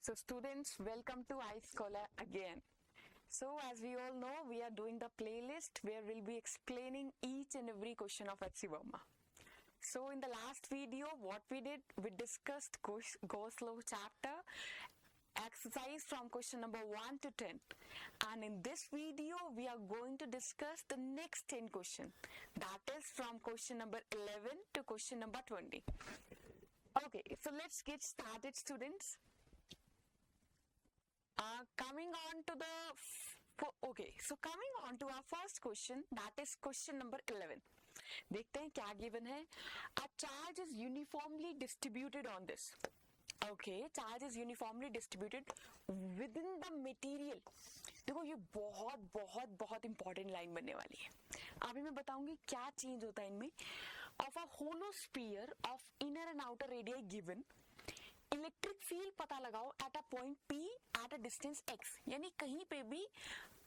So students, welcome to iScholar again. So as we all know, we are doing the playlist where we'll be explaining each and every question of H.C. Verma. So in the last video, what we did, we discussed Go Slow chapter, exercise from question number 1 to 10. And in this video, we are going to discuss the next 10 questions. That is from question number 11 to question number 20. Okay, so let's get started, students. Coming on to our first question, that is question number 11. देखते हैं क्या given है. A charge is uniformly distributed on this. Okay, charge is uniformly distributed within the material. देखो ये बहुत important line बनने वाली है. अभी मैं बताऊंगी क्या चेंज होता है इनमें. Of a hollow sphere of inner and outer radii given, electric field पता लगाओ eight a point P eight a distance x. यानी कहीं पे भी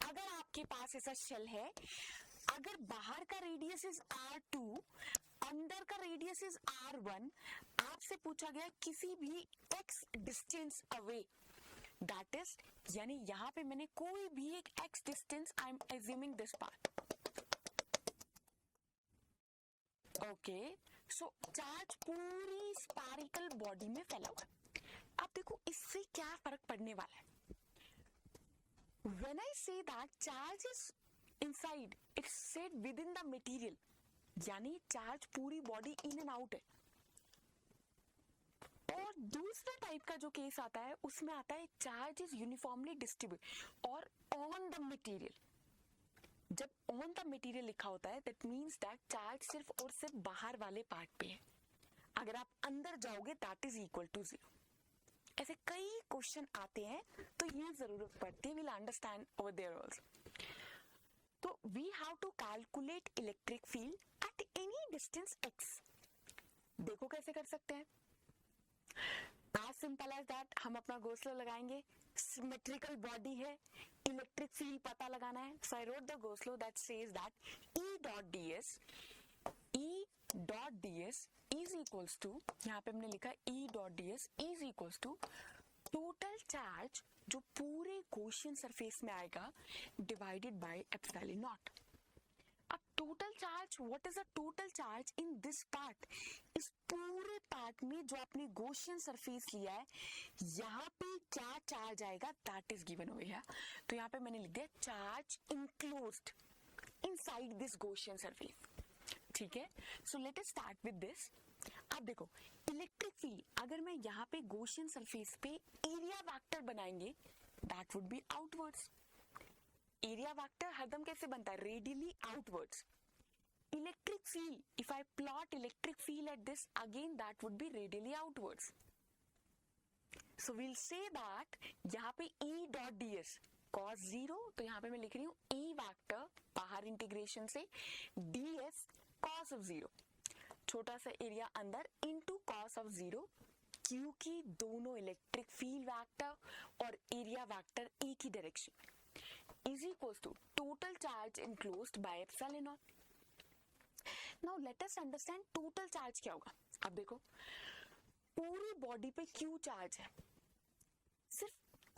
अगर आपके पास ऐसा शेल है, अगर बाहर का रेडियस इज r2, अंदर का रेडियस इज r1, आपसे पूछा गया किसी भी x distance away, that is यानी यहाँ पे मैंने कोई भी एक x distance, I am assuming this part. Okay, so charge पूरी स्पेरिकल बॉडी में फैला हुआ है. अब देखो इससे क्या फर्क पड़ने वाला है. When I say that charge is inside, it's said within the material. यानी चार्ज पूरी बॉडी इन एंड आउट है. और दूसरा टाइप का जो केस आता है उसमें आता है चार्ज इज यूनिफॉर्मली डिस्ट्रीब्यूट और ऑन द मटेरियल. जब ऑन द मटेरियल लिखा होता है दैट मींस दैट चार्ज सिर्फ और सिर्फ बाहर वाले पार्ट पे है. अगर आप अंदर जाओगे दैट इज इक्वल टू 0. ऐसे कई क्वेश्चन आते हैं तो ये जरूरत पड़ती है. Will understand over there also. तो we have to calculate electric field at any distance x. देखो कैसे कर सकते हैं. As simple as that, हम अपना गोस्लो लगाएंगे. सिमेट्रिकल बॉडी है, इलेक्ट्रिक फील्ड पता लगाना है. So I wrote the Goslow that says that E dot ds is equals to, यहाँ पे हमने लिखा E dot ds is equals to total charge जो पूरे गॉसियन सरफेस में आएगा डिवाइडेड बाय एप्सिलॉन नॉट. अब total charge, what is the total charge in this part, इस पूरे पार्ट में जो आपने गॉसियन सरफेस लिया है, यहाँ पे क्या चार्ज आएगा that is given over here. तो यहाँ पे मैंने लिख दिया charge enclosed inside this Gaussian surface. ठीक है, so let us start with this. अब देखो इलेक्ट्रिक फील्ड, अगर मैं यहाँ पे गॉसियन सरफेस पे एरिया वेक्टर बनाएंगे that would B outwards. Area vector हरदम कैसे बनता है, radially outwards. Electric field, if I plot electric field at this again that would B radially outwards. So we'll say that यहाँ पे E dot ds cos 0, तो यहाँ पे मैं लिख रही हूँ E वेक्टर बाहर इंटीग्रेशन से ds cos of 0, छोटा सा एरिया अंदर इनटू cos of 0, क्योंकि दोनों इलेक्ट्रिक फील्ड वेक्टर और एरिया वेक्टर एक ही direction is equals to total charge enclosed by epsilon naught. Now let us understand total charge क्या होगा. अब देखो पूरी बॉडी पे Q चार्ज है, सिर्फ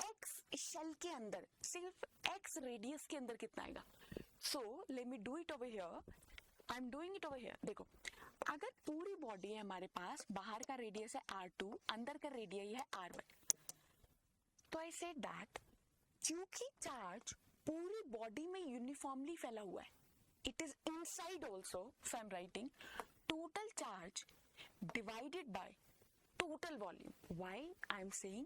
X शेल के अंदर, सिर्फ X रेडियस के अंदर कितना आएगा. So let me do it over here. I'm doing it over here. देखो अगर पूरी बॉडी है हमारे पास, बाहर का रेडियस है R2, अंदर का रेडियस है R1, तो I said that क्योंकि चार्ज पूरी बॉडी में यूनिफॉर्मली फैला हुआ है, it is inside also, so I am writing total charge divided by total volume. Why I am saying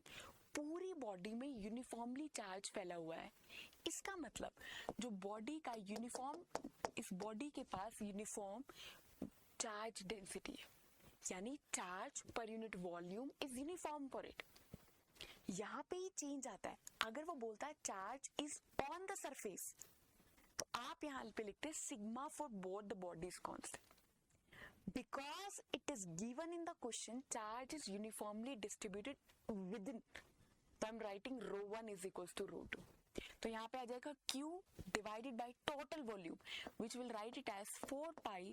पूरी बॉडी में यूनिफॉर्मली चार्ज फैला हुआ है, इसका मतलब जो बॉडी का यूनिफॉर्म, इस बॉडी के पास यूनिफॉर्म चार्ज डेंसिटी है, यानी charge per unit volume is uniform for it. यहाँ पे ही चेंज आता है. अगर वो बोलता है charge is on the surface, तो आप यहाँ पे लिखते हैं sigma for both the bodies constant. Because it is given in the question charge is uniformly distributed within, तो I am writing ρ1 is equals to ρ2. तो यहाँ पे आ जाएगा Q divided by total volume, which will write it as 4 pi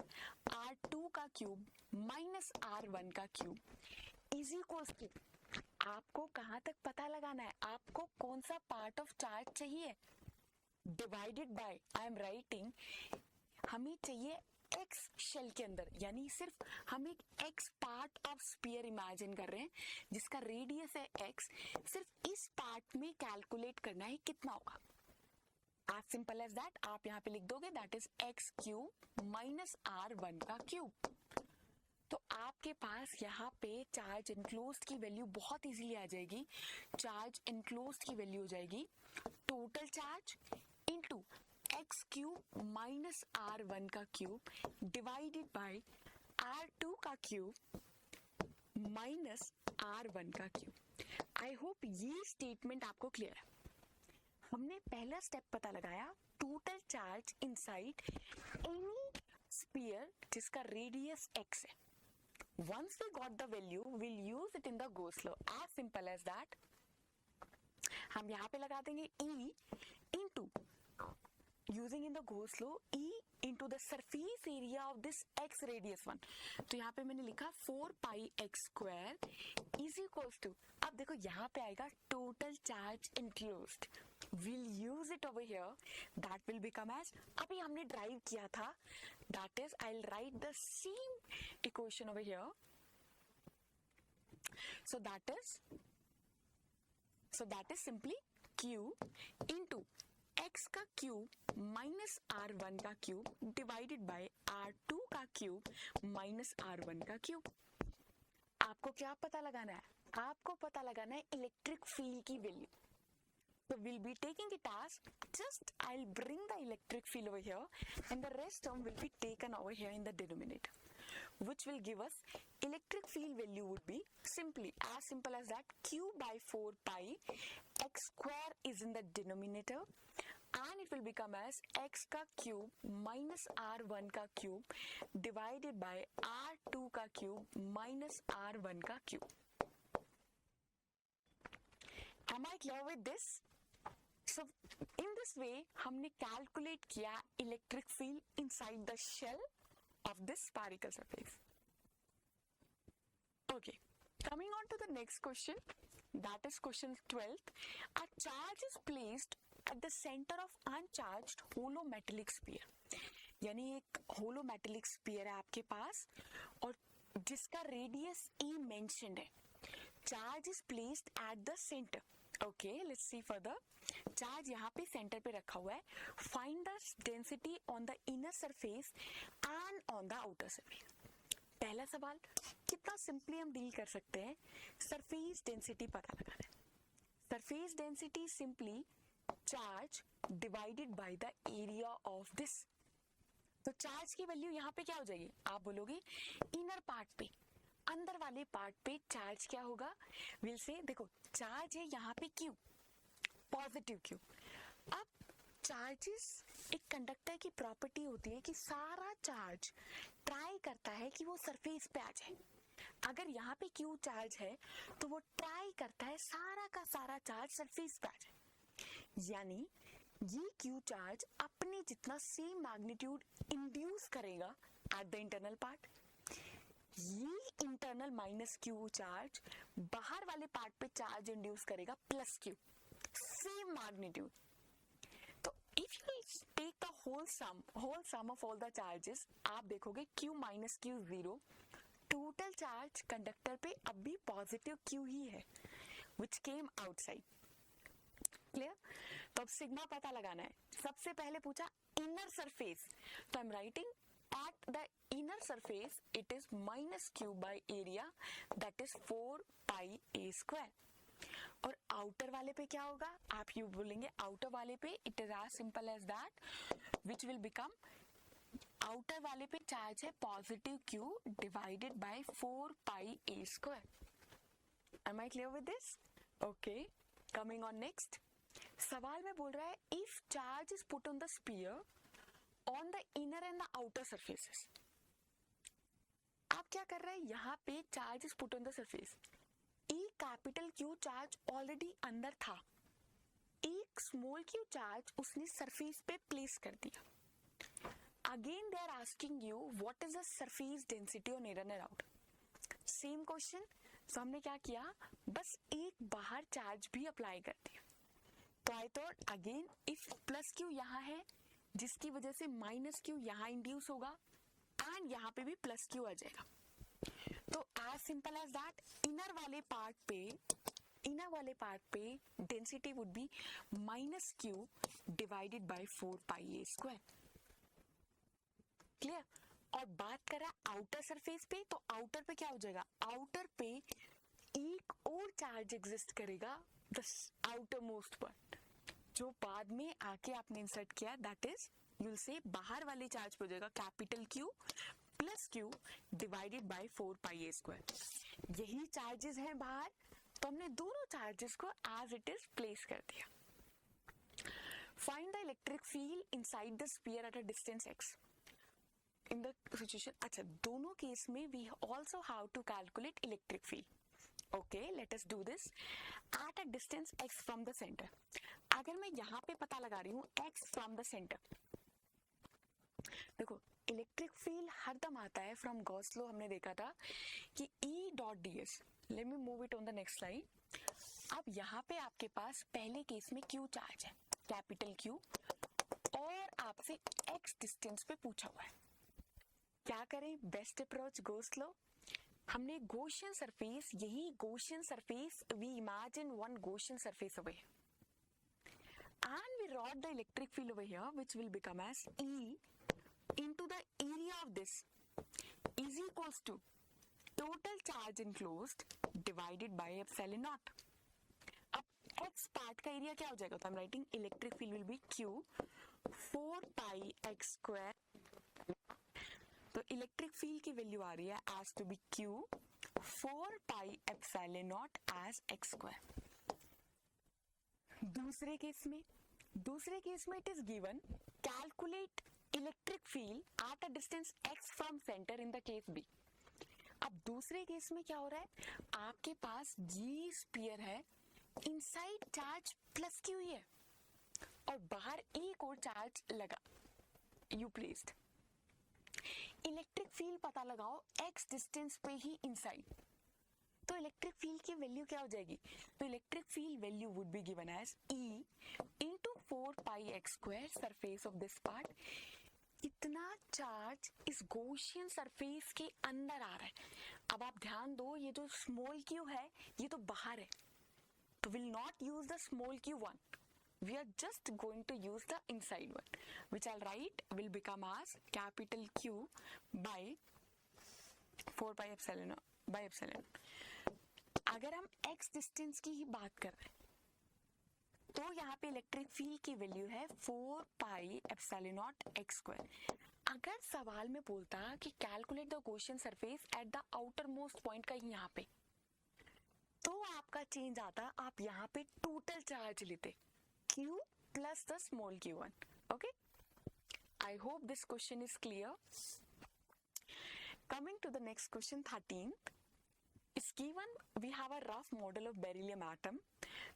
R2 का cube minus R1 का cube is equals to आपको कहां तक पता लगाना है, आपको कौन सा पार्ट ऑफ चार्ज चाहिए, divided by, I am writing, हमें चाहिए एक्स शेल के अंदर, यानी सिर्फ हम एक x part of sphere imagine कर रहे हैं जिसका रेडियस है एक्स, सिर्फ इस पार्ट में कैलकुलेट करना है कितना होगा। एज सिंपल एज दैट, आप यहाँ पे लिख दोगे that is x cube minus R1 का क्यूब। तो आपके पास यहाँ पे चार्ज इनक्लोज्ड की वैल्यू बहुत इजीली आ जाएगी। चार्ज इनक्लोज्ड की वैल्यू हो जाएगी total charge into x cube minus R1 का क्यूब डिवाइडेड बाय R2 का क्यूब माइनस R1 का क्यूब। आई होप ये स्टेटमेंट आपको क्लियर है। हमने पहला स्टेप पता लगाया, total charge inside any sphere जिसका रेडियस x है। Once we got the value, we'll use it in the Gauss law. As simple as that. हम यहाँ पे लगा देंगे E into using in the Gauss law E into the surface area of this x radius one. तो यहाँ पे मैंने लिखा 4 pi x square is equals to, अब देखो यहाँ पे आएगा total charge enclosed. We'll use it over here. That will become as, अभी हमने ड्राइव किया था, that is I'll write the same equation over here. So that is simply q into x का क्यूब माइनस R1 का cube divided by R2 का cube minus R1 का cube. आपको क्या पता लगाना है, आपको पता लगाना है इलेक्ट्रिक फील्ड की value. So we'll be taking it as, just I'll bring the electric field over here and the rest term will be taken over here in the denominator, which will give us electric field value would be simply as simple as that, q by 4 pi x square is in the denominator and it will become as x का cube minus R1 का cube divided by R2 का cube minus R1 का cube. Am I clear with this? So in this way हमने calculate किया electric field inside the shell of this spherical surface. Okay, coming on to the next question, that is question 12th. A charge is placed at the center of uncharged hollow metallic sphere. यानी एक hollow metallic sphere है आपके पास और जिसका radius E mentioned है. Charge is placed at the center. Okay, let's see further. Charge यहाँ पे centre पे रखा हुआ है. Find the density on the inner surface and on the outer surface. पहला सवाल, कितना सिंपली हम डील कर सकते हैं, सरफेस डेंसिटी पता लगाना है. Surface density simply charge divided by the area of this. तो चार्ज की वैल्यू यहाँ पे क्या हो जाएगी, आप बोलोगे इनर पार्ट पे, अंदर वाले पार्ट पे चार्ज क्या होगा, विल से देखो चार्ज है यहाँ पे Q, पॉजिटिव Q. अब चार्जेस, एक कंडक्टर की प्रॉपर्टी होती है कि सारा चार्ज ट्राई करता है कि वो सरफेस पे आ जाए. अगर यहाँ पे Q चार्ज है तो वो ट्राई करता है सारा का सारा चार्ज सरफेस पे आ जाए. यानी ये Q चार्ज अपने जितना सेम मैग्नीट्यूड इंड्यूस करेगा एट द इंटरनल पार्ट. ये इंटरनल माइनस Q चार्ज बाहर वाले पार्ट पे चार्ज इंड्यूस करेगा प्लस Q, सेम मैग्नीट्यूड. तो if you take the whole sum of all the charges, आप देखोगे Q minus Q 0, total charge conductor पे अब भी पॉजिटिव Q ही है विच केम आउटसाइड. क्लियर? तो अब सिग्मा पता लगाना है. सबसे पहले पूछा इनर सरफेस, तो I am writing at the inner surface it is minus Q by area, that is 4 pi a square. और आउटर वाले पे क्या होगा, आप यू बोलेंगे आउटर वाले पे it is as simple as that, which will become, outer वाले पे चार्ज है positive Q divided by 4 pi a square. Am I clear with this? Okay, coming on next. सवाल में बोल रहा है if charge is put on the sphere on the inner and the outer surfaces. आप क्या कर रहे हैं, यहाँ पे charge is put on the surface. एक कैपिटल Q चार्ज ऑलरेडी अंदर था, एक स्मॉल Q चार्ज उसने सरफेस पे प्लेस कर दिया. Again they are asking you what is the surface density on inner and outer. Same question, so हमने क्या किया, बस एक बाहर चार्ज भी अप्लाई कर दिया। तो I thought again if plus Q यहाँ है जिसकी वजह से माइनस क्यू यहाँ इंड्यूस होगा एंड यहाँ पे भी प्लस क्यू आ जाएगा। तो as simple as that inner वाले पार्ट पे density would be minus Q divided by 4 pi a square. Clear? और बात करें आउटर सरफेस पे, तो आउटर पे क्या हो जाएगा, आउटर पे एक और चार्ज एग्जिस्ट करेगा, द आउटर मोस्ट पार्ट, जो बाद में आके आपने इंसर्ट किया, that is you will say बाहर वाले चार्ज पे हो जाएगा capital Q plus Q divided by 4 pi a square. यही चार्जेस हैं बाहर, तो हमने दोनों चार्जेस को एज इट इज प्लेस कर दिया। Find the electric field inside the sphere at a distance x in the situation. अच्छा, दोनों केस में we also how to calculate electric field. Okay, let us do this at a distance x from the centre. अगर मैं यहाँ पे पता लगा रही हूँ x फ्रॉम द सेंटर, देखो इलेक्ट्रिक फील्ड हरदम आता है फ्रॉम गॉस लॉ। हमने देखा था कि E dot ds, let me move it on the next slide. अब यहाँ पे आपके पास पहले केस में Q चार्ज है, कैपिटल Q, और आपसे x डिस्टेंस पे पूछा हुआ है। क्या करें, बेस्ट अप्रोच गॉस लॉ। हमने गॉसियन सरफेस, यही Gaussian surface we imagine one Gaussian surface over here and we wrote the electric field over here which will become as E into the area of this is equals to total charge enclosed divided by epsilon naught. अब x part का area क्या हो जाएगा, तो I'm writing electric field will be Q 4 pi x square। तो electric field की value आ रही है as to be Q 4 pi epsilon naught as x square। दूसरे केस में it is given calculate electric field at a distance x from centre in the case B। अब दूसरे case में क्या हो रहा है, आपके पास ये स्फीयर है, इनसाइड चार्ज प्लस क्यू ही है और बाहर एक और चार्ज लगा, यू प्लेस्ड। इलेक्ट्रिक फील्ड पता लगाओ x डिस्टेंस पे ही इनसाइड, तो इलेक्ट्रिक फील्ड की वैल्यू क्या हो जाएगी, तो electric field value would be given as E into 4 pi x square surface of this part. इतना चार्ज इस गॉसियन सरफेस के अंदर आ रहा है। अब आप ध्यान दो, ये जो स्मॉल q है ये तो बाहर है, तो will not use the small q1, we are just going to use the inside one, which I'll write will become as capital Q by 4 pi epsilon by epsilon। अगर हम x डिस्टेंस की ही बात कर रहे हैं तो यहाँ पे इलेक्ट्रिक फील्ड की वैल्यू है 4 pi epsilon not x square. अगर सवाल में बोलता कि calculate the Gaussian surface at the outer most point का यहाँ पे, तो आपका चेंज आता, आप यहाँ पे टोटल चार्ज लेते Q plus the small q1. Okay, I hope this question is clear. Coming to the next question, 13th is given, we have a rough model of beryllium atom.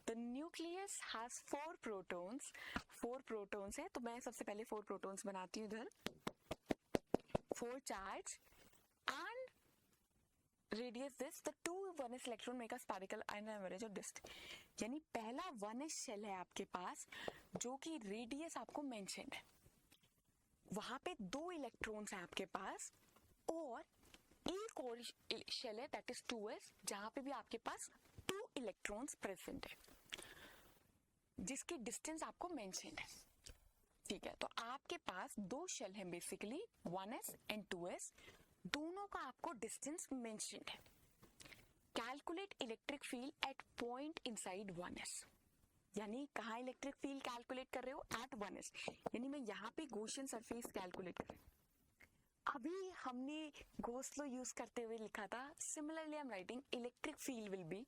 The nucleus has 4 protons है, तो मैं सबसे पहले 4 protons बनाती हूँ इधर, 4 charge and radius this, the 2 1s electron make a spherical and average of dist। यानी पहला 1s शेल है आपके पास जो कि रेडियस आपको मेंशन है, वहां पे 2 इलेक्ट्रॉन्स हैं आपके पास, और एक और शेल है दैट इज 2s जहां पे भी आपके पास 2 इलेक्ट्रॉन्स प्रेजेंट है जिसकी डिस्टेंस आपको मेंशन है। ठीक है, तो आपके पास 2 शेल हैं बेसिकली, 1s एंड 2s, दोनों का आपको डिस्टेंस मेंशन है। Calculate electric field eight point inside 1s, यानी कहाँ इलेक्ट्रिक फील्ड कैलकुलेट कर रहे हो, एट 1s, यानी मैं यहाँ पे गॉसियन सरफेस कैलकुलेट कर रही हूँ। अभी हमने गॉस लॉ यूज करते हुए लिखा था, similarly I am writing electric field will be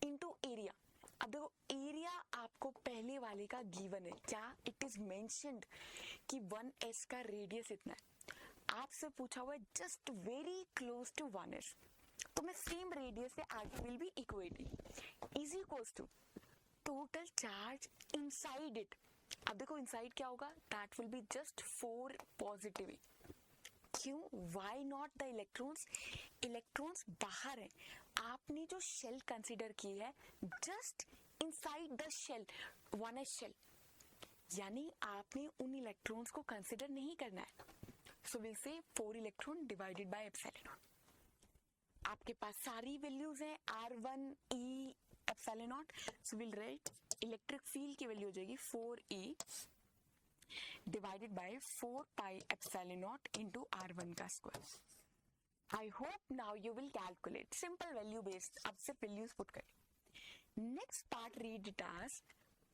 into area. अब देखो एरिया आपको पहले वाले का गिवन है, क्या इट इज मेंशन्ड कि 1s का रेडियस इतना है, आपसे पूछा हुआ है just very close to 1s, तो मैं सेम रेडियस से आगे will be equating is equals to total charge inside it. अब देखो इनसाइड क्या होगा, that will be just 4 positive क्यों? Why not the electrons? Electrons बाहर हैं, आपने जो शेल कंसिडर की है just inside the shell, one s shell, यानी आपने उन इलेक्ट्रॉन्स को कंसिडर नहीं करना है. सो will say 4 electron divided by epsilon naught. आपके पास सारी वैल्यूज हैं R1 E epsilon naught. So will write electric field की वैल्यू हो जाएगी 4E divided by 4 pi epsilon naught into R1 का square. I hope now you will calculate. Simple value based, अब सिर्फ वैल्यूज पुट करें. Next part read it as,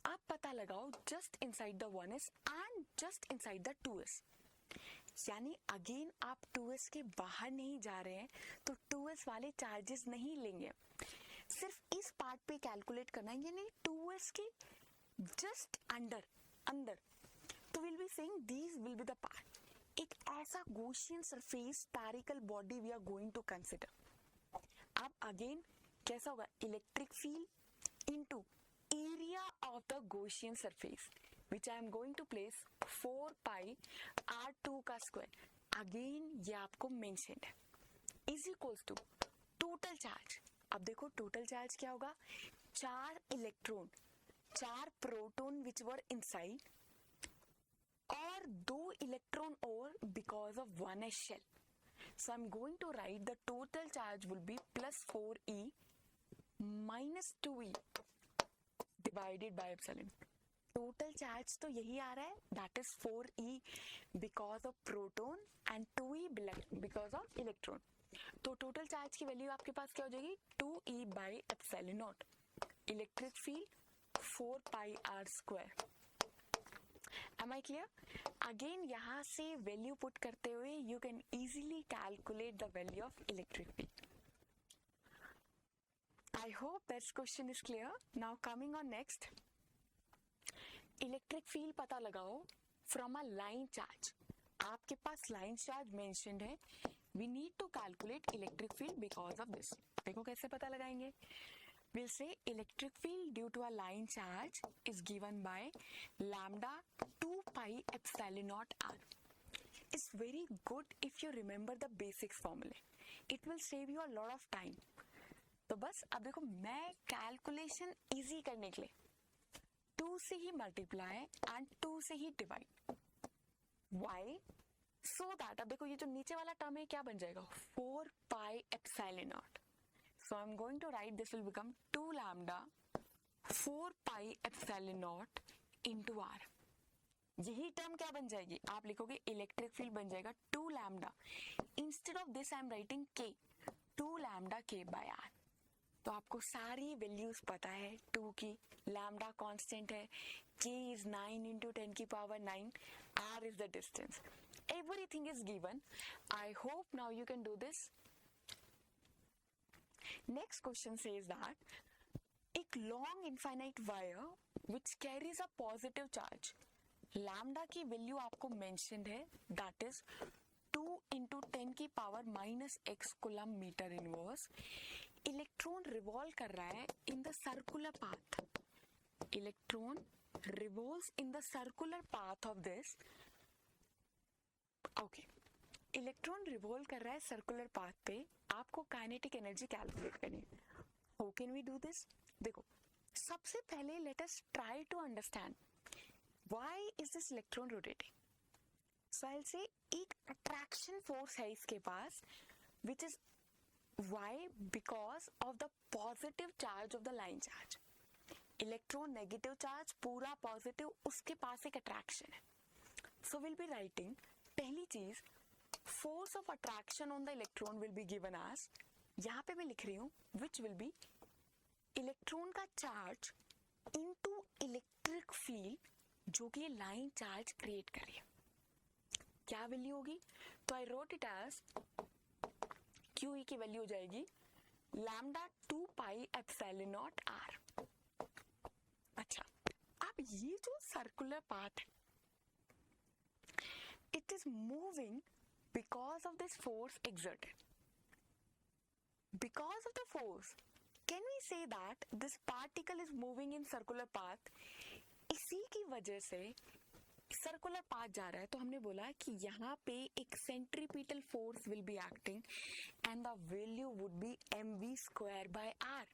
आप पता लगाओ just inside the 1s and just inside the 2s. यानी again आप 2s के बाहर नहीं जा रहे हैं तो 2s वाले चार्जेस नहीं लेंगे, सिर्फ इस पार्ट पे कैलकुलेट करना है, यानी 2s के जस्ट अंदर. तो will be saying these will be the part. एक ऐसा Gaussian surface spherical body we are going to consider. अब अगेन कैसा होगा? Electric field into area of the Gaussian surface which I am going to place 4 pi R2 का square. Again ये आपको mentioned है, is equals to total charge. अब देखो total charge क्या होगा? 4 electron, 4 proton which were inside और 2 electron और because of 1s shell. So I'm going to write the total charge will be plus 4E minus 2E divided by epsilon. Total charge तो यही आ रहा है, that is 4E because of proton and 2E because of electron. तो total charge की value आपके पास क्या हो जाएगी? 2E by epsilon naught. Electric field 4 pi R square. Am I clear? Again यहाँ से वैल्यू पुट करते हुए you can easily calculate the value of electric field. I hope this question is clear. Now coming on next, electric field पता लगाओ from a line charge. आपके पास line charge mentioned है, we need to calculate electric field because of this. देखो कैसे पता लगाएंगे. Will say electric field due to a line charge is given by lambda 2 pi epsilon naught R. It's very good if you remember the basics फॉर्मूले, it will save you a lot of time. तो बस अब देखो मैं calculation easy करने के लिए 2 से ही मल्टीप्लाई एंड 2 से ही डिवाइड. वाई? सो दैट अब देखो ये जो नीचे वाला टर्म है क्या बन जाएगा? 4 pi epsilon naught. So I am going to write this will become 2 lambda 4 pi epsilon naught into R. यही टर्म क्या बन जाएगी? आप लिखोगे इलेक्ट्रिक फील्ड बन जाएगा 2 lambda. Instead of this I am writing K, 2 lambda K by R. तो आपको सारी वैल्यूज पता है 2 की. लैम्डा कांस्टेंट है, K is 9 into 10 की power 9, R is the distance. Everything is given. I hope now you can do this. Next question says that एक long infinite wire which carries a positive charge, lambda की value आपको mentioned है, that is 2 into 10 की power -x coulomb metre inverse. Electron revolve कर रहा है in the circular path. Electron revolves in the circular path of this. Okay, electron revolve कर रहा है सर्कुलर पाथ पे. आपको काइनेटिक एनर्जी कैलकुलेट करनी है. How can we do this? देखो सबसे पहले let us try to understand why is this electron rotating. So I will say एक अट्रैक्शन फोर्स है इसके पास which is why because of the positive charge of the line charge. Electron negative charge, पूरा positive, उसके पास एक attraction है. So will be writing पहली चीज force of attraction on the electron will be given as, यहाँ पे मैं लिख रही हूँ विच विल बी इलेक्ट्रॉन का चार्ज इनटू इलेक्ट्रिक फील्ड जो कि लाइन चार्ज क्रिएट कर रही है. क्या वैल्यू होगी? तो I wrote it as QE की वैल्यू हो जाएगी lambda 2 pi epsilon naught R. अच्छा, अब ये जो सर्कुलर पाथ है it is moving because of this force exerted. Because of the force, can we say that this particle is moving in circular path? इसी की वजह से सर्कुलर पाथ जा रहा है, तो हमने बोला कि यहाँ पे एक centripetal force will be acting and the value would B mv square by r,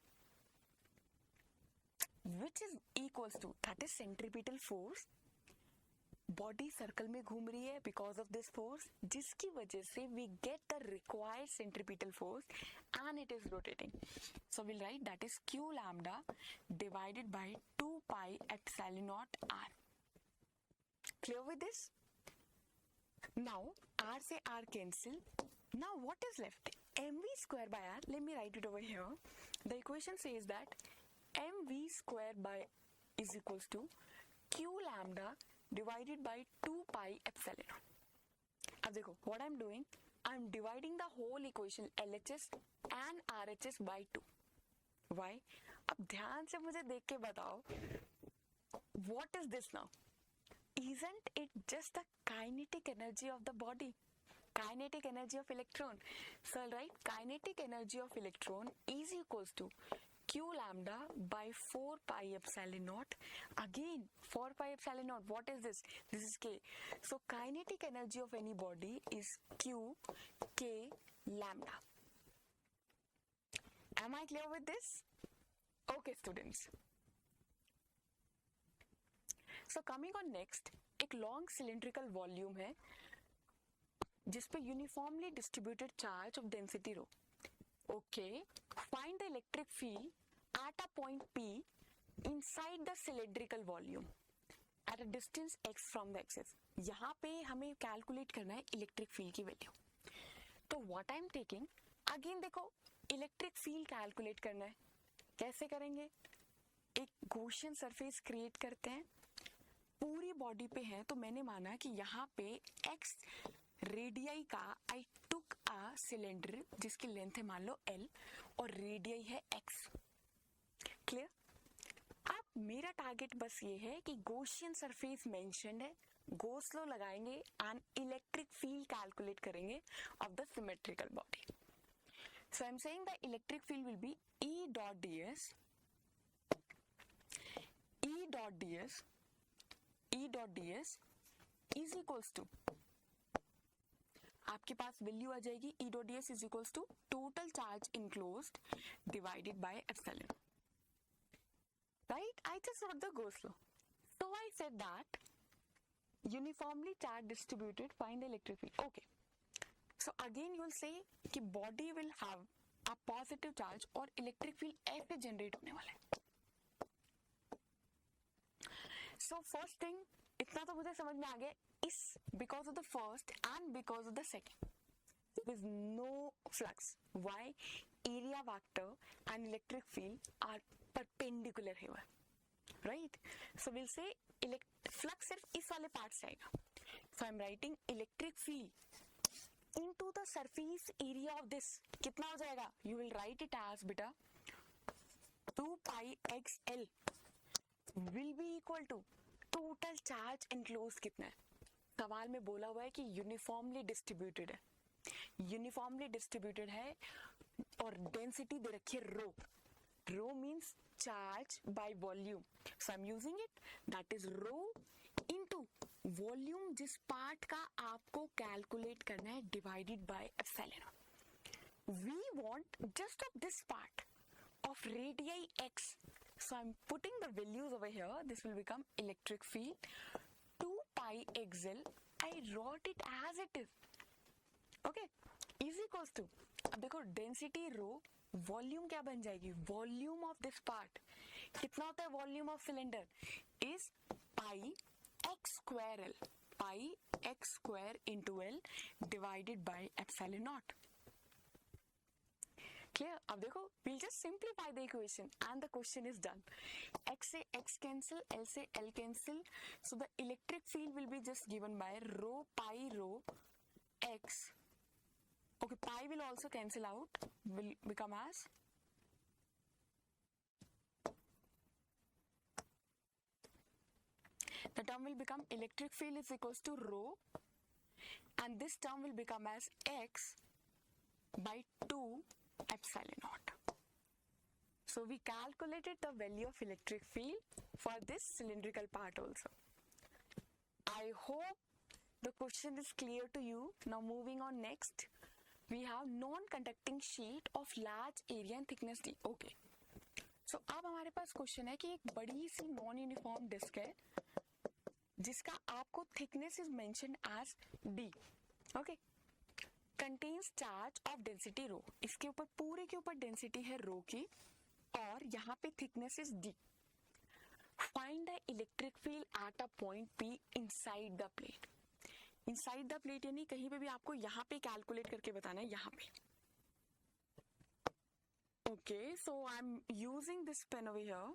which is equals to, that is centripetal force, body circle में घूम रही है बिकॉज ऑफ दिस फोर्स, जिसकी वजह से we get the required centripetal force and it is rotating. So will write that is q lambda divided by 2 pi epsilon naught r. Clear with this? Now r से r cancel. Now what is left? mv square by r. Let me write it over here. The equation says that mv square by is equals to q lambda divided by 2 pi epsilon. अब देखो what I'm doing, I'm dividing the whole equation LHS and RHS by 2. Why? अब ध्यान से मुझे देख के बताओ, what is this now? Isn't it just the kinetic energy of the body? Kinetic energy of electron. So I'll write kinetic energy of electron is equals to q lambda by 4 pi epsilon naught. Again 4 pi epsilon naught. What is this? This is k. So kinetic energy of any body is q k lambda. Am I clear with this? Okay students. So coming on next, एक long cylindrical volume है जिसपे uniformly distributed charge of density rho. Okay, find the electric field at a point P inside the cylindrical volume at a distance x from the axis. यहाँ पे हमें calculate करना है electric field की value. तो what I am taking, again देखो electric field calculate करना है. कैसे करेंगे? एक गॉसियन सरफेस क्रिएट करते हैं, पूरी बॉडी पे है, तो मैंने माना कि यहाँ पे x रेडियाई का आई टुक अ सिलेंडर जिसकी लेंथ है मान लो l और रेडियाई है x. क्लियर? अब मेरा टारगेट बस ये है कि गॉसियन सरफेस मेंशन्ड है, गॉस लॉ लगाएंगे एंड इलेक्ट्रिक फील्ड कैलकुलेट करेंगे of the symmetrical body. So I am saying the electric field will be E dot ds is equals to, आपके पास वैल्यू आ जाएगी E dot ds is equals to total charge enclosed divided by epsilon. Right? I just wrote the Gauss law. So I said that uniformly charge distributed, find the electric field. Okay. So again you will say कि body will have a positive charge और electric field ऐसे generate होने वाला है. So first thing, इतना तो मुझे समझ में आ गया, is because of the first and because of the second there is no flux. Why? Area vector and electric field are perpendicular here, right? So we'll say flux सिर्फ इस वाले part से आएगा. So I'm writing electric field into the surface area of this. कितना हो जाएगा? You will write it as बेटा 2 pi xl will be equal to total charge enclose कितना है. सवाल में बोला हुआ है कि यूनिफॉर्मली डिस्ट्रीब्यूटेड है, यूनिफॉर्मली डिस्ट्रीब्यूटेड है और डेंसिटी दे रखी है rho. Rho means charge by volume. So I am using it, that is rho into volume जिस पार्ट का आपको कैलकुलेट करना है divided by epsilon. We want just of this part of radii x. So I'm putting the values over here. This will become electric field 2 pi xl. I wrote it as it is. Okay, is equals to, अब देखो density rho, volume क्या बन जाएगी? Volume of this part कितना होता है? Volume of cylinder is pi x square l. Pi x square into l divided by epsilon naught. Clear? अब देखो, we'll just simplify the equation and the question is done. X से X cancel, L से L cancel. So the electric field will be just given by rho pi rho X. Okay, pi will also cancel out, will become as the term will become electric field is equals to rho and this term will become as X by 2 epsilon naught. So we calculated the value of electric field for this cylindrical part also. I hope the question is clear to you. Now moving on next, we have non-conducting sheet of large area and thickness D. Okay. So अब हमारे पास question है कि एक बड़ी सी non uniform disc है जिसका आपको thickness is mentioned as D. Okay. Contains charge of density rho. इसके ऊपर पूरे के ऊपर डेंसिटी है रो की और यहाँ पे thickness is D. Find the electric field at a point P inside the plate. Inside the plate यानी कहीं पे भी आपको यहाँ पे कैलकुलेट करके बताना है, यहाँ पे. Okay, so I'm using this pen over here.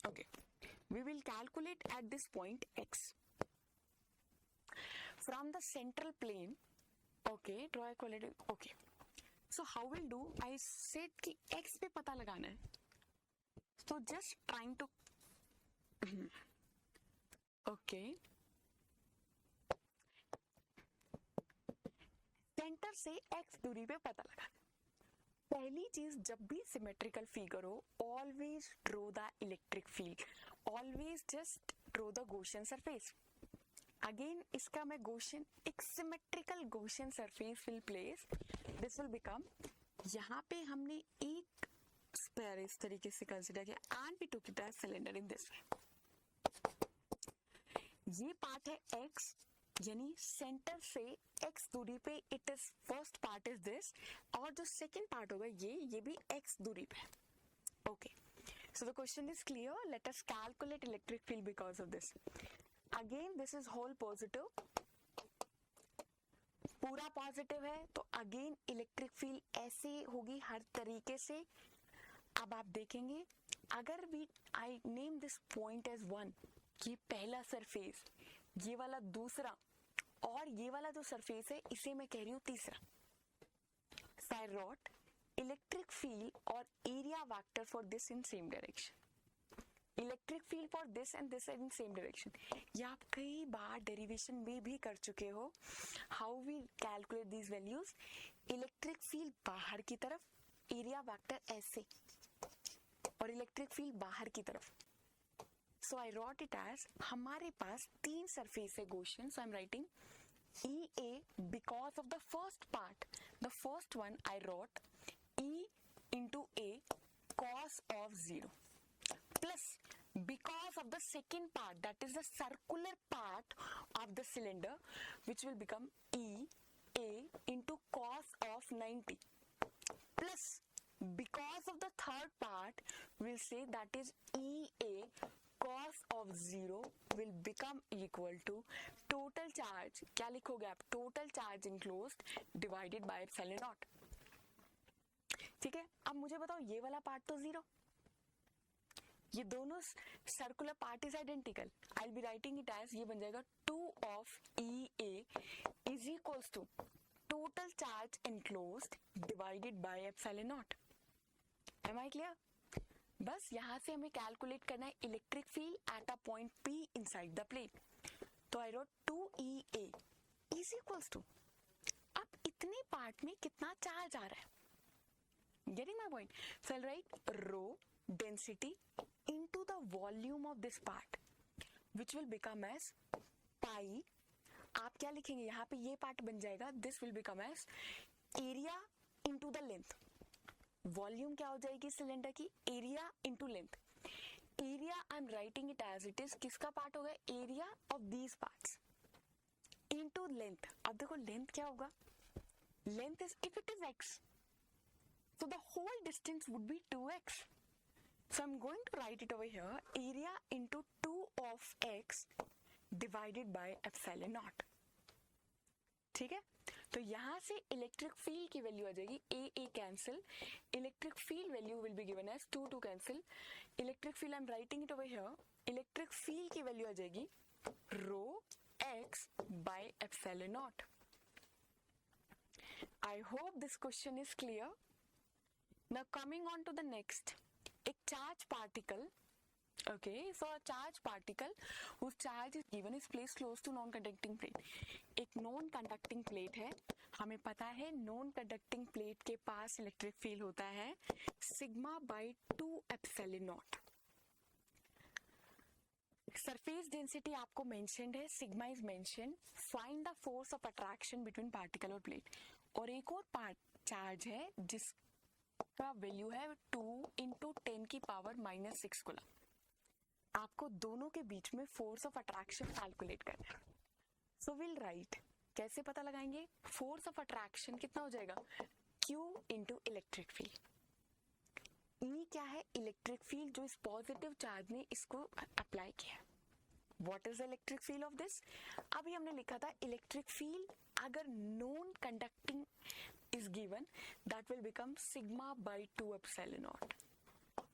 Okay, we will calculate at this point x. From the central plane, okay, draw equality. Okay, so how we'll do? I said कि x पे पता लगाना है. So just trying to. Okay. Centre से x दूरी पे पता लगाना. पहली चीज, जब भी सिमेट्रिकल फिगर हो, always draw the electric field. Always just draw the Gaussian surface. Again इसका मैं गॉसियन, एक symmetrical Gaussian surface will place. This will become, यहाँ पे हमने एक स्क्वायर इस तरीके से कंसीडर किया and we took it as cylinder in this way. ये पार्ट है x, यानी सेंटर से x दूरी पे it is first part is this, और जो सेकंड पार्ट होगा ये भी x दूरी पे. Okay, so the question is clear. Let us calculate electric field because of this. Again this is whole positive, पूरा पॉजिटिव है तो अगेन इलेक्ट्रिक फील्ड ऐसे होगी हर तरीके से. अब आप देखेंगे, अगर भी I name this point as 1, ये पहला सरफेस, ये वाला दूसरा, और ये वाला जो सरफेस है इसे मैं कह रही हूँ तीसरा. So I wrote electric field or area vector for this in same direction. Electric field for this and this in same direction. ये आप कई बार डेरिवेशन में भी कर चुके हो. How we calculate these values? Electric field बाहर की तरफ, एरिया वेक्टर ऐसे, और इलेक्ट्रिक फील्ड बाहर की तरफ. So I wrote it as, हमारे पास तीन सरफेस है Gaussian. So I'm writing EA because of the first part. The first one I wrote E into A cos of 0 plus because of the second part, that is the circular part of the cylinder, which will become EA into cos of 90 plus because of the third part we'll say that is EA cos of 0 will become equal to total charge. क्या लिखोगे आप? total charge enclosed divided by epsilon naught. ठीक है, अब मुझे बताओ, ये वाला पार्ट तो 0, ये दोनों circular part is identical. I will be writing it as, ये बन जाएगा 2 of EA is equals to total charge enclosed divided by epsilon naught. Am I clear? बस यहाँ से हमें कैलकुलेट करना है electric field at a point P inside the plate. तो I wrote 2EA is equals to, अब इतने part में कितना चार्ज आ रहा है. Getting my point? So I write rho density into the volume of this part which will become as pi. आप क्या लिखेंगे यहाँ पे? ये पार्ट बन जाएगा, this will become as area into the length. Volume क्या हो जाएगी सिलेंडर की? Area into length. Area I am writing it as it is, किसका पार्ट होगा? Area of these parts into length. अब देखो लेंथ क्या होगा? Length is, if it is x, so the whole distance would be 2x. So I'm going to write it over here, area into 2 of x divided by epsilon naught. ठीक है, तो यहाँ से electric field की value आ जाएगी a cancel. Electric field value will be given as 2 two cancel. Electric field I am writing it over here. Electric field की value आ जाएगी rho x by epsilon naught. I hope this question is clear. Now coming on to the next, एक charge particle. Okay, so a charge particle whose charge is given is placed close to non-conducting plate. एक non-conducting plate है, हमें पता है non-conducting plate के पास electric field होता है sigma by 2 epsilon not. Surface density आपको मेंशन्ड है, sigma is mentioned, find the force of attraction between particle और प्लेट। और एक और चार्ज है जिसका वैल्यू है 2 × 10⁻⁻6 कूलम। आपको दोनों के बीच में फोर्स ऑफ अट्रैक्शन कैलकुलेट करना है। सो विल राइट, कैसे पता लगाएंगे? फोर्स ऑफ अट्रैक्शन कितना हो जाएगा? Q × electric field. E क्या है? इलेक्ट्रिक फील्ड जो इस पॉजिटिव चार्ज ने इसको अप्लाई किया। What is the electric field of this? अभी हमने लिखा था इलेक्ट्रिक फील्ड अगर non conducting is given that will become σ/2 epsilon naught.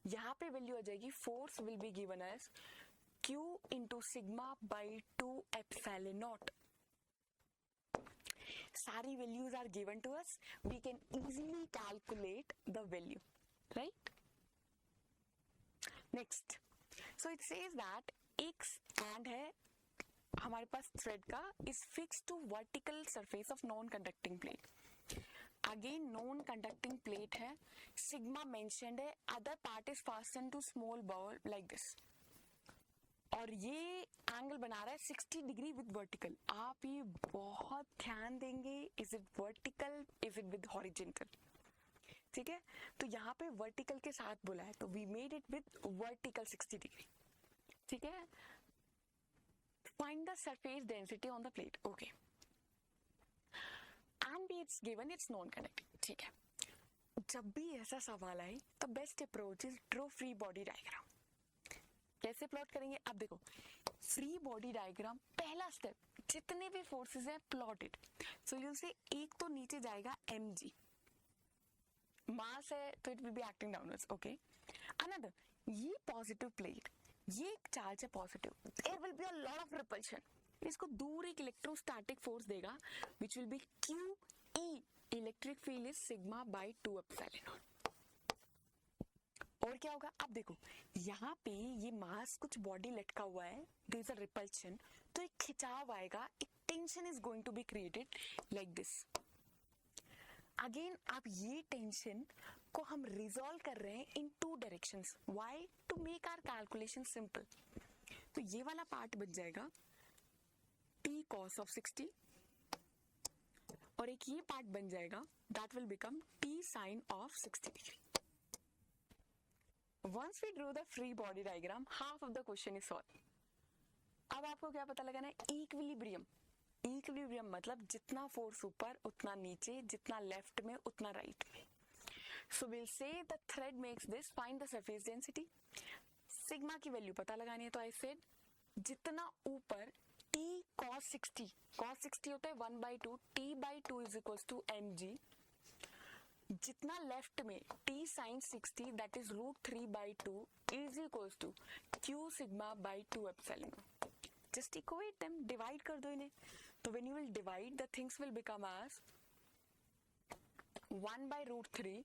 यहाँ पे वैल्यू आ जाएगी, force will be given as Q × σ/2 epsilon naught. सारी values are given to us, we can easily calculate the value, right? Next, so it says that एक strand है हमारे पास thread का is fixed to vertical surface of non-conducting plate. Again non-conducting plate है, sigma mentioned है, other part is fastened to small ball like this. और ये angle बना रहा है 60 डिग्री विद वर्टिकल। आप ये बहुत ध्यान देंगे, is it vertical, is it with horizontal, ठीक है? तो यहाँ पे वर्टिकल के साथ बोला है, तो we made it with vertical 60 degree, ठीक है? Find the surface density on the plate, okay, and be it's given it's non conducting, ठीक है? जब भी ऐसा सवाल आए तो best approach is draw free body diagram. कैसे प्लॉट करेंगे? अब देखो, फ्री बॉडी डायग्राम पहला स्टेप, जितने भी फोर्सेस हैं प्लॉटेड। सो यू से एक तो नीचे जाएगा mg, मास है तो it will be acting downwards, okay. Another, ये पॉजिटिव प्लेट, ये एक चार्ज है positive, there will be a lot of repulsion, इसको दूर एक इलेक्ट्रोस्टैटिक फोर्स देगा which will be QE, electric field is σ/2 epsilon naught. और क्या होगा? अब देखो, यहाँ पे ये मास कुछ बॉडी लटका हुआ है, देयर इज अ रिपल्शन, तो एक खिंचाव आएगा, एक tension is going to be created like this. Again अब ये टेंशन को हम रिजॉल्व कर रहे हैं in 2 directions, why? To make our calculation simple. तो ये वाला पार्ट बच जाएगा T cos of 60 और एक ये पार्ट बन जाएगा that will become T sin of 60 degree. Once we drew the free body diagram, half of the question is solved. अब आपको क्या पता लगाना है? इक्विलिब्रियम। इक्विलिब्रियम मतलब जितना फोर्स ऊपर उतना नीचे, जितना लेफ्ट में उतना राइट में। So we'll say the thread makes this, find the surface density. Sigma की वैल्यू पता लगानी है, तो I said जितना ऊपर T cos 60, cos 60 होता है 1/2, T/2 is equals to mg, जितना लेफ्ट में T sin 60 that is √3/2 is equals to Q σ/2 epsilon. Just equate them, divide कर दो इन्हें। तो when you will divide, the things will become as 1/√3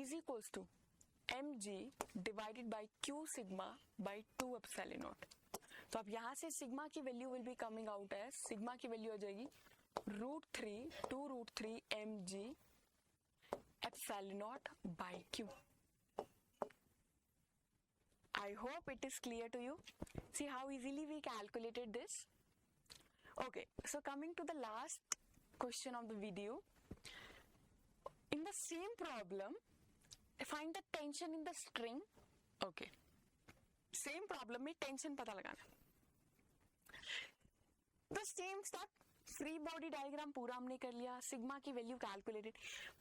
is equals to mg divided by Q σ/2 epsilon naught. तो अब यहाँ से sigma की value will be coming out as, sigma की वैल्यू आ जाएगी √3 mg epsilon naught by Q. I hope it is clear to you. See how easily we calculated this. Okay, so coming to the last question of the video. In the same problem, find the tension in the string. Okay, same problem में tension पता लगाना। The same step, free body diagram पूरा हमने कर लिया, sigma की value calculated.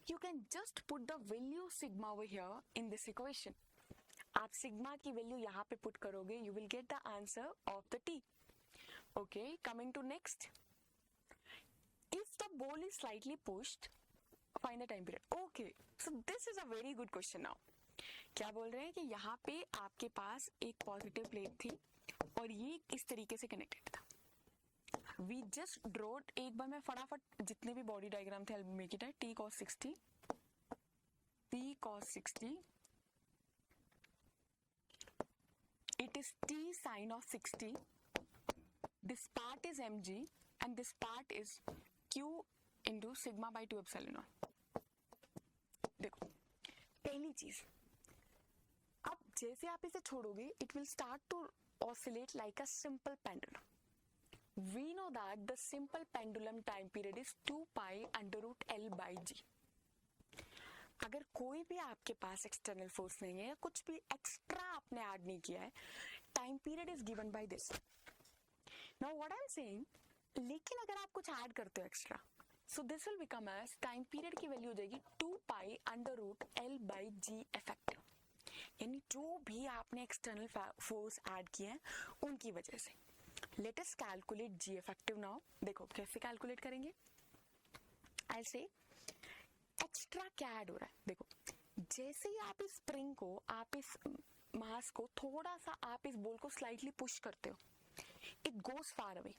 You can just put the value sigma over here in this equation. आप sigma की वैल्यू यहाँ पे पुट करोगे, you will get the answer of the T. Okay, coming to next, if the ball is slightly pushed, find the time period. Okay, so this is a very good question. Now क्या बोल रहे हैं कि यहाँ पे आपके पास एक positive plate थी और ये इस तरीके से कनेक्टेड था। वी जस्ट ड्रॉट, एक बार मैं फटाफट जितने भी बॉडी डायग्राम थे आई मेक इट है। T cos 60, T cos 60, it is T sin of 60, this part is mg and this part is Q into σ/2 epsilon naught. देखो पहली चीज, अब जैसे आप इसे छोड़ोगे it will start to oscillate like a simple pendulum. We know that the simple pendulum time period is 2 pi under root L by G. अगर कोई भी आपके पास एक्सटर्नल फोर्स नहीं है या कुछ भी एक्स्ट्रा आपने ऐड नहीं किया है, time period is given by this. Now what I am saying, लेकिन अगर आप कुछ ऐड करते हो extra, so this will become as time period की वैल्यू हो जाएगी 2 pi under root L by G effective. यानी जो भी आपने एक्सटर्नल फोर्स ऐड किए हैं उनकी वजह से. Late us calculate G effective now. देखो कैसे कैलकुलेट करेंगे. आई से एक्स्ट्रा क्या ऐड हो रहा है. देखो जैसे ही आप इस स्प्रिंग को, आप इस मास को थोड़ा सा, आप इस बॉल को स्लाइटली पुश करते हो, इट गोज फार अवे.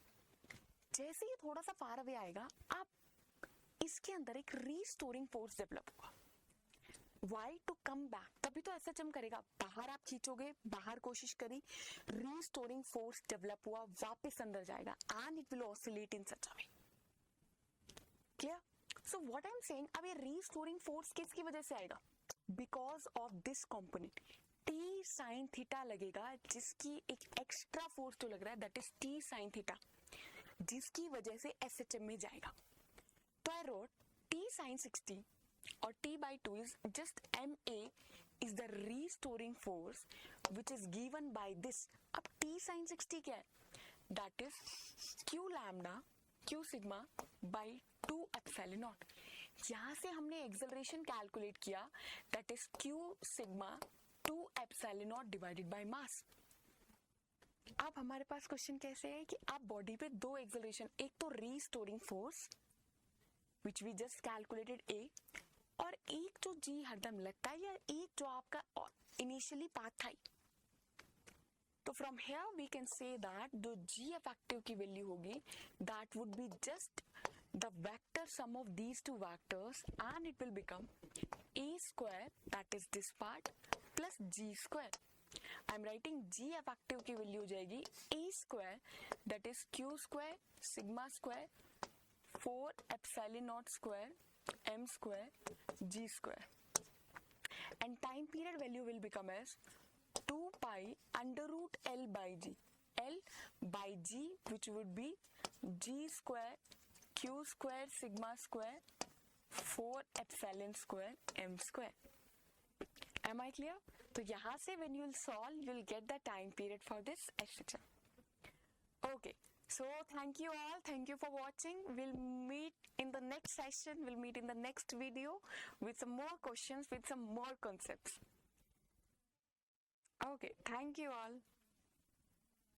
जैसे ही थोड़ा सा फार अवे आएगा, आप इसके अंदर एक रीस्टोरिंग फोर्स डेवलप होगा. वाई टू कम बैक, तभी तो ऐसा चम करेगा. बाहर आप खींचोगे, बाहर कोशिश करी, रीस्टोरिंग फोर्स डेवलप हुआ, वापस अंदर जाएगा, and it will oscillate in such a way. Clear. So what I am saying, अब ये रीस्टोरिंग फोर्स किसकी वजह से आएगा? Because of this component T sine theta लगेगा, जिसकी एक एक्स्ट्रा फोर्स जो लग रहा है that is T sine theta, जिसकी वजह से एसएचएम में जाएगा. तो आई रोट टी साइन 60 और t by 2 is just ma is the restoring force which is given by this. अब t sin 60 क्या है? That is q lambda q sigma by 2 epsilon naught. यहाँ से हमने एक्सेलरेशन कैलकुलेट किया, that is q sigma 2 epsilon naught divided by mass. अब हमारे पास question कैसे है कि आप बॉडी पे दो एक्सेलरेशन, एक तो restoring force which we just calculated A, और एक जो G हरदम लगता है, या एक जो आपका इनिशियली पाथ था. तो from here we can say that जो G इफेक्टिव की वैल्यू होगी that would be just the vector sum of these two vectors, and it will become A square that is this part plus G square. I am writing G effective की value हो जाएगी A square that is Q square sigma square 4 epsilon naught square m square g square, and time period value will become as 2 pi under root L by G, L by G which would be g square q square sigma square 4 epsilon square m square. Am I clear? तो यहाँ से when you will solve, you will get the time period for this SHM. Okay. So thank you all. Thank you for watching. We'll meet in the next session. We'll meet in the next video with some more questions, with some more concepts. Okay. Thank you all.